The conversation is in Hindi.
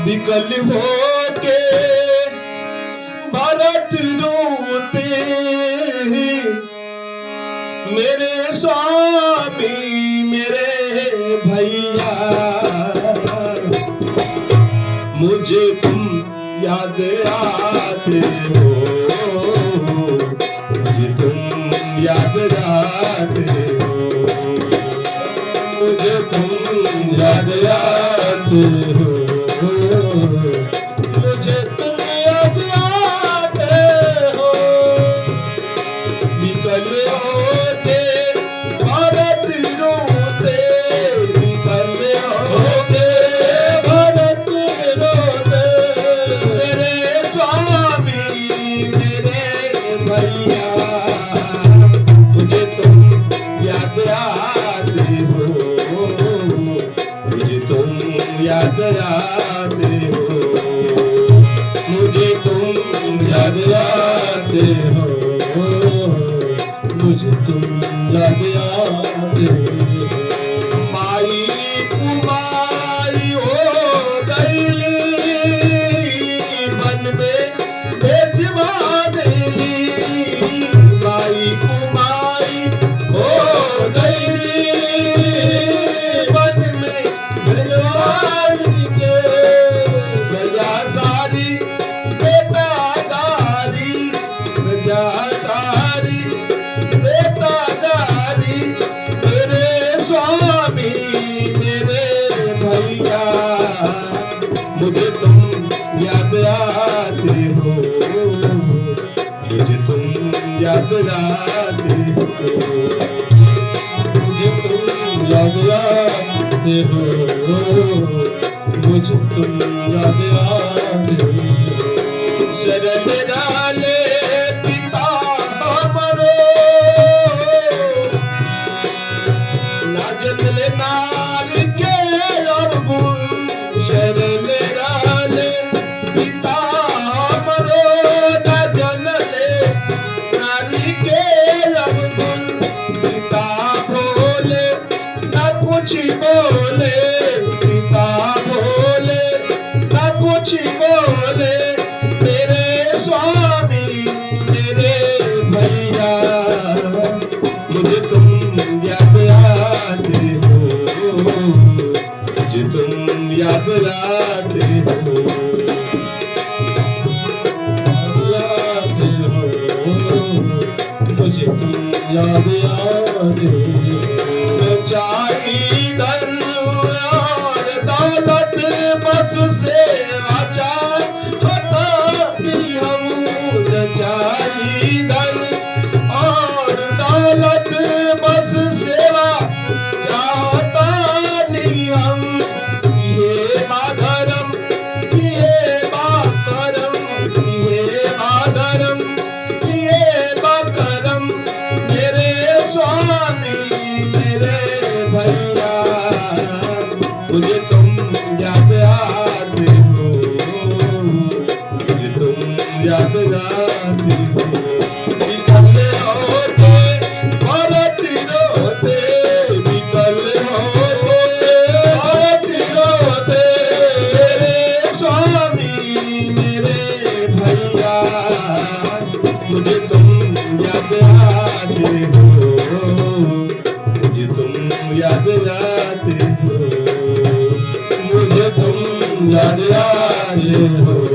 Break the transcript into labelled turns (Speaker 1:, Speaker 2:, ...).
Speaker 1: विकल होके भरत रोते मेरे स्वामी मेरे भैया, मुझे तुम याद आते हो, मुझे तुम याद आते हो, मुझे तुम याद आते हो, मुझे तुम याद आते हो। विकल होते भरत रोते, विकल होते भरत रोते मेरे स्वामी मेरे भैया, मुझे तुम याद आते हो, मुझे तुम याद आते हो, मुझे तुम याद आते हो, मुझे तुम याद आते हो। माई कुमारी हो गईली मन में बेजमा देली, माई कुमारी हो गईली मन में बेजमारी के, प्रजा सारी बेटा दारी, प्रजा सारी बेटा दारी मेरे स्वामी मेरे भैया, मुझे तुम याद आते हो, मुझे तुम याद आते हो, मुझे तुम याद आते हो, मुझे तुम याद आते हो। शरण डाले पिता हमरो, ना जनले नार के अवगुण, शरण डाले पिता हमरो, ना जनले नारी के अवगुण, पिता भोले ना कुछ बोले, पिता भोले ना कुछ बोले मेरे स्वामी मेरे भैया, मुझे तुम याद आते हो, मुझे तुम याद आते हो, आते हो, मुझे तुम याद आते हो। मैं चाही धन और दौलत बस सेवा चाहता नहीं हम, चाही धन और दौलत बस सेवा चाहता नहीं हम, ये माधरम ये बाकरम, ये माधरम ये बाकरम मेरे स्वामी मेरे भैया, मुझे तुम याद आते हो, मुझे तुम याद आते हो। विकल होते भरत रोते, विकल होते भरत रोते मेरे स्वामी मेरे भैया, मुझे तुम याद आते हो, मुझे तुम याद आते हो, मुझे तुम याद आते हो।